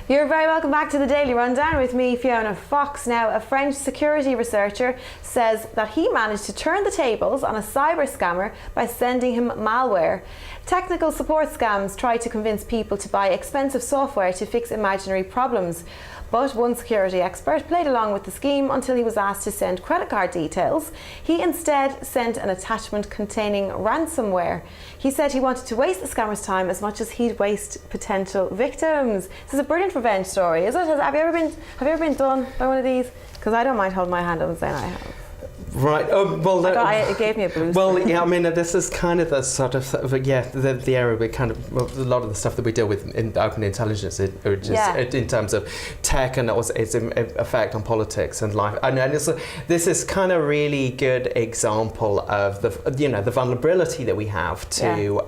You're very welcome back to the Daily Rundown with me, Fiona Fox. Now, a French security researcher says that he managed to turn the tables on a cyber scammer by sending him malware. Technical support scams try to convince people to buy expensive software to fix imaginary problems. But one security expert played along with the scheme until he was asked to send credit card details. He instead sent an attachment containing ransomware. He said he wanted to waste the scammer's time as much as he'd waste potential victims. This is a brilliant revenge story, is it? Have you ever been done by one of these? Because I don't mind holding my hand up and saying I have. Right. It gave me a boost. Well, yeah. I mean, this is kind of the sort of the area we kind of a lot of the stuff that we deal with in open intelligence, in terms of tech and its effect on politics and life. And this is kind of really good example of the vulnerability that we have to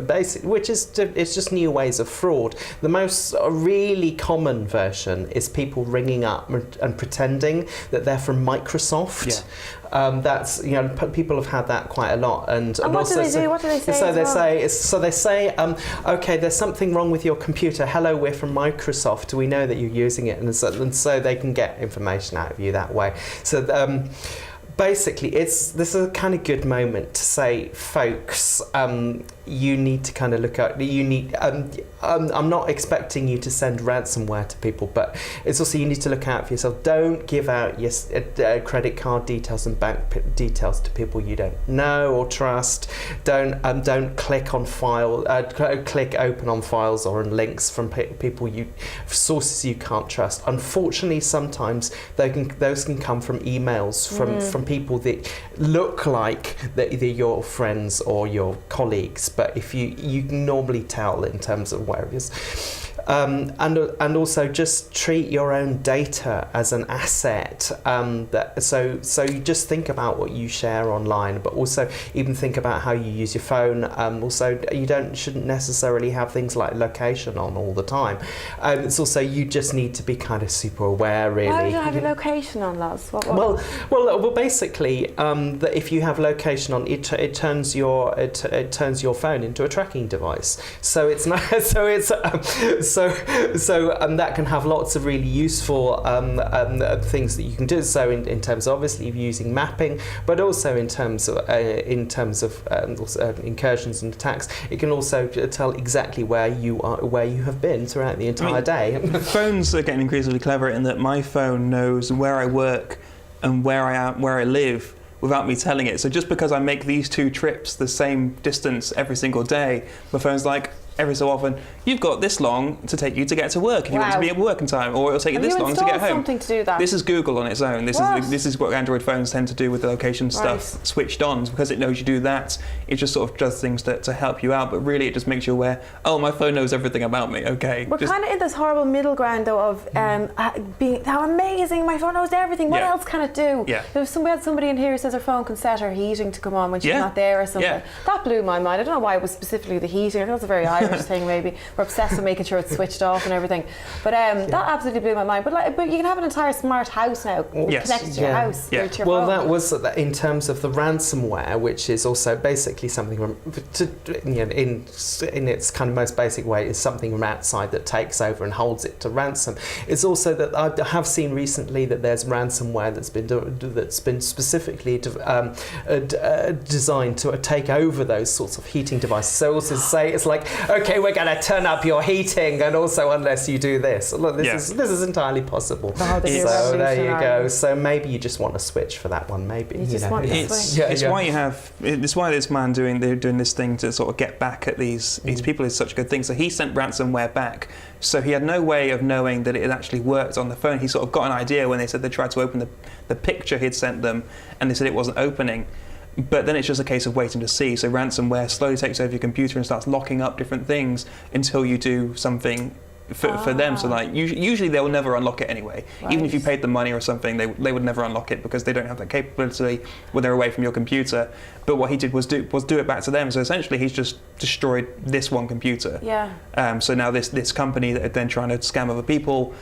basic, which is it's just new ways of fraud. The most really common version is people ringing up and pretending that they're from Microsoft. Yeah. That's people have had that quite a lot, and what do they do? What do they say? So they say, okay, there's something wrong with your computer. Hello, we're from Microsoft. We know that you're using it, and so they can get information out of you that way. So. Basically, this is a kind of good moment to say, folks, you need to kind of look at. I'm not expecting you to send ransomware to people, but it's also you need to look out for yourself. Don't give out your credit card details and bank details to people you don't know or trust. Don't click on click open on files or on links from sources you can't trust. Unfortunately, sometimes those can come from emails from people that look like they're your friends or your colleagues, but if you can normally tell in terms of where it is. And also just treat your own data as an asset. So you just think about what you share online, but also even think about how you use your phone. Also, you shouldn't necessarily have things like location on all the time. It's also you just need to be kind of super aware, really. Why do you have your location on, Loz? Well, basically, that if you have location on, it turns your phone into a tracking device. So it's not. So that can have lots of really useful things that you can do. So in terms of obviously using mapping, but also in terms of incursions and attacks, it can also tell exactly where you have been throughout the entire day. Phones are getting increasingly clever in that my phone knows where I work and where I live without me telling it. So just because I make these two trips the same distance every single day, my phone's like, every so often, you've got this long to take you to get to work if you want to be at work in time, or it'll take you this long to get home. Something to do that? This is Google on its own. This is what Android phones tend to do with the location stuff switched on. Because it knows you do that, it just sort of does things to help you out, but really it just makes you aware, oh, my phone knows everything about me, okay. We're kind of in this horrible middle ground, though, of being how amazing, my phone knows everything, what else can it do? Yeah. We had somebody in here who says her phone can set her heating to come on when she's not there or something. Yeah. That blew my mind. I don't know why it was specifically the heating. I think it's a very Irish thing, maybe. We're obsessed with making sure it's switched off and everything. But that absolutely blew my mind. But you can have an entire smart house now connected to your house. Yeah. To your phone. That was in terms of the ransomware, which is also basically something in its kind of most basic way is something from outside that takes over and holds it to ransom. It's also that I have seen recently that there's ransomware that's been specifically designed to take over those sorts of heating devices. So also say it's like, okay, we're going to turn up your heating, and also unless you do this. Look, this is entirely possible. So there you go. So maybe you just want to switch for that one. Maybe it's why this man doing this thing to sort of get back at these people is such a good thing. So he sent ransomware back. So he had no way of knowing that it actually worked on the phone. He sort of got an idea when they said they tried to open the picture he'd sent them, and they said it wasn't opening. But then it's just a case of waiting to see. So ransomware slowly takes over your computer and starts locking up different things until you do something for them. So like usually they'll never unlock it anyway. Right. Even if you paid them money or something, they would never unlock it because they don't have that capability when they're away from your computer. But what he did was do it back to them. So essentially he's just destroyed this one computer. Yeah. So now this company that are then trying to scam other people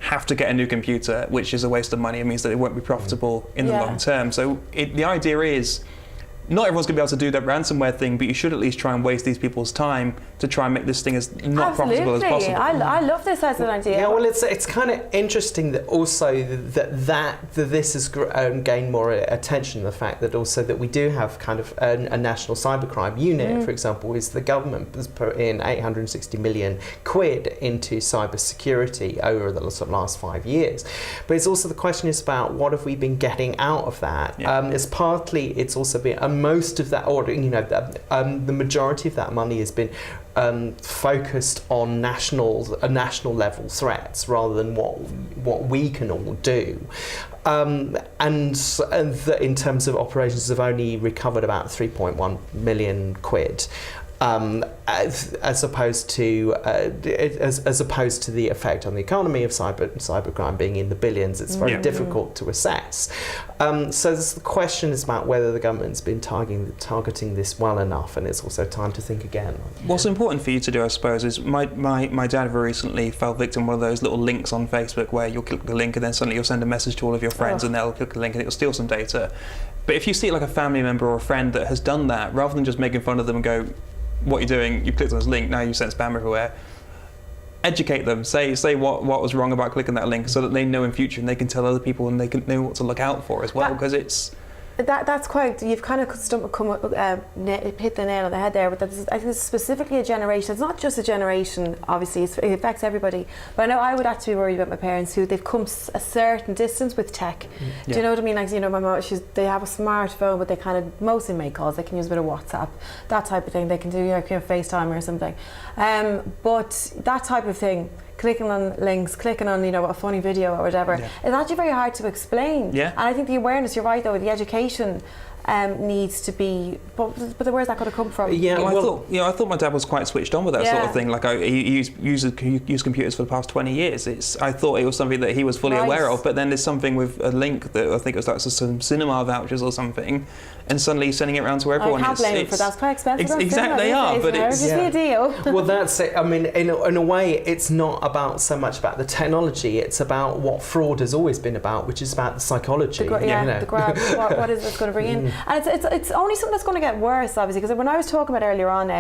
have to get a new computer, which is a waste of money. It means that it won't be profitable in the long term. So the idea is not everyone's going to be able to do that ransomware thing, but you should at least try and waste these people's time to try and make this thing as not profitable as possible. I love this as an idea. Yeah, well, it's kind of interesting that also that this has gained more attention. The fact that also that we do have kind of a national cybercrime unit, for example, is the government has put in 860 million quid into cyber security over the sort of last 5 years. But it's also the question is about what have we been getting out of that? It's also been most of that, or the majority of that money has been focused on national level threats rather than what we can all do. And in terms of operations, have only recovered about 3.1 million quid. As opposed to the effect on the economy of cybercrime being in the billions, it's very difficult to assess. So the question is about whether the government's been targeting this well enough, and it's also time to think again. What's important for you to do, I suppose, is my dad very recently fell victim to one of those little links on Facebook where you'll click the link and then suddenly you'll send a message to all of your friends and they'll click the link and it'll steal some data. But if you see like a family member or a friend that has done that, rather than just making fun of them and go, what you're doing, you clicked on this link, now you sent spam everywhere. Educate them, say what was wrong about clicking that link so that they know in future and they can tell other people and they can know what to look out for as well, because it's... That's quite, you've kind of hit the nail on the head there, but I think it's specifically a generation. It's not just a generation, obviously, it affects everybody. But I know I would actually worry about my parents who they've come a certain distance with tech. Do you know what I mean? Like, my mom, they have a smartphone, but they kind of mostly make calls. They can use a bit of WhatsApp, that type of thing. They can do FaceTime or something. But that type of thing, clicking on links, clicking on a funny video or whatever, it's actually very hard to explain. And I think the awareness, you're right though, the education needs to be, but where's that going to come from? I thought my dad was quite switched on with that sort of thing. Like he used computers for the past 20 years. I thought it was something that he was fully aware of, but then there's something with a link that I think it was like some cinema vouchers or something, and suddenly he's sending it around to everyone. I can't blame him for that. It's quite expensive. Exactly, they are, but it's just a deal. Well, that's it. I mean, in a way, it's not about so much about the technology. It's about what fraud has always been about, which is about the psychology. The grab. What is it going to bring in? And it's only something that's going to get worse, obviously, because when I was talking about earlier on,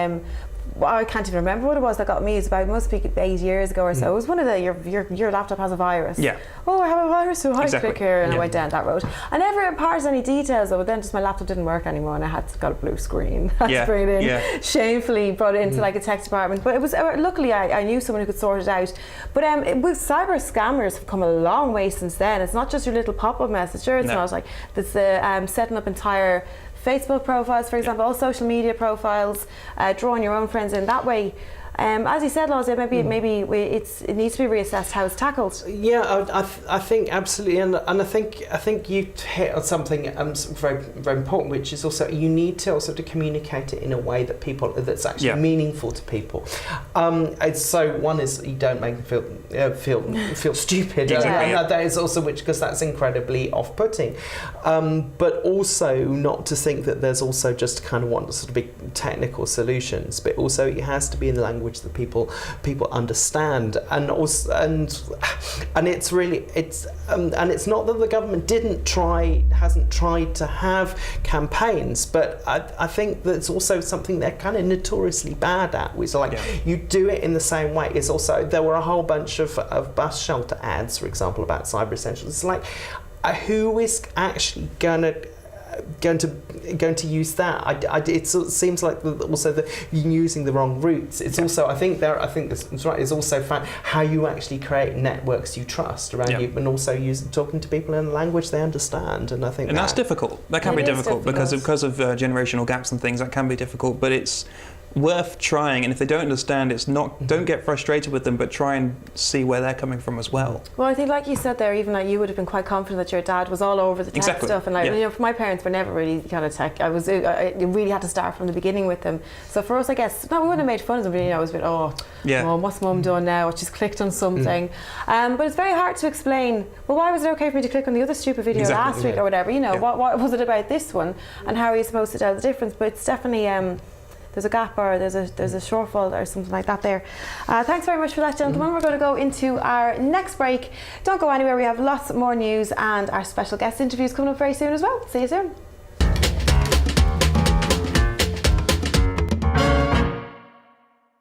I can't even remember what it was that got me. It must be 8 years ago or so. It was one of your laptop has a virus. Oh, I have a virus, so I click here, and I went down that road. I never imparted any details though, but then just my laptop didn't work anymore and I got a blue screen. I had to bring it in. Shamefully brought it into like a tech department, but it was luckily I knew someone who could sort it out. But with cyber scammers have come a long way since then. It's not just your little pop-up messenger. It's not like there's setting up entire Facebook profiles, for example, all social media profiles, drawing your own friends in that way. As you said, Lozzie, maybe it needs to be reassessed how it's tackled. Yeah, I think absolutely, and I think you hit on something very very important, which is also you need to also to communicate it in a way that's actually meaningful to people. So one is you don't make them feel stupid, and that is also because that's incredibly off-putting. But also not to think that there's also just kind of one sort of big technical solutions, but also it has to be in the language that people understand, and it's really and it's not that the government hasn't tried to have campaigns, but I think that's also something they're kind of notoriously bad at, which you do it in the same way. It's also there were a whole bunch of bus shelter ads, for example, about cyber essentials. It's like who is actually going to use that? It seems like also that you're using the wrong routes. It's also I think that's right. It's also how you actually create networks you trust around you, and also talking to people in a language they understand. And I think that's difficult. That can be difficult because of generational gaps and things. That can be difficult, but it's worth trying, and if they don't understand, don't get frustrated with them, but try and see where they're coming from as well. Well, I think like you said there, even like you would have been quite confident that your dad was all over the tech stuff, and for my parents were never really kind of tech. I really had to start from the beginning with them. So for us, I guess we wouldn't have made fun of them, but it was a bit Mom, what's Mum done now? She's clicked on something. But it's very hard to explain. Well, why was it okay for me to click on the other stupid video last week or whatever? What was it about this one, and how are you supposed to tell the difference? But it's definitely there's a gap or there's a shortfall or something like that there. Thanks very much for that, gentlemen. We're going to go into our next break. Don't go anywhere. We have lots more news and our special guest interviews coming up very soon as well. See you soon.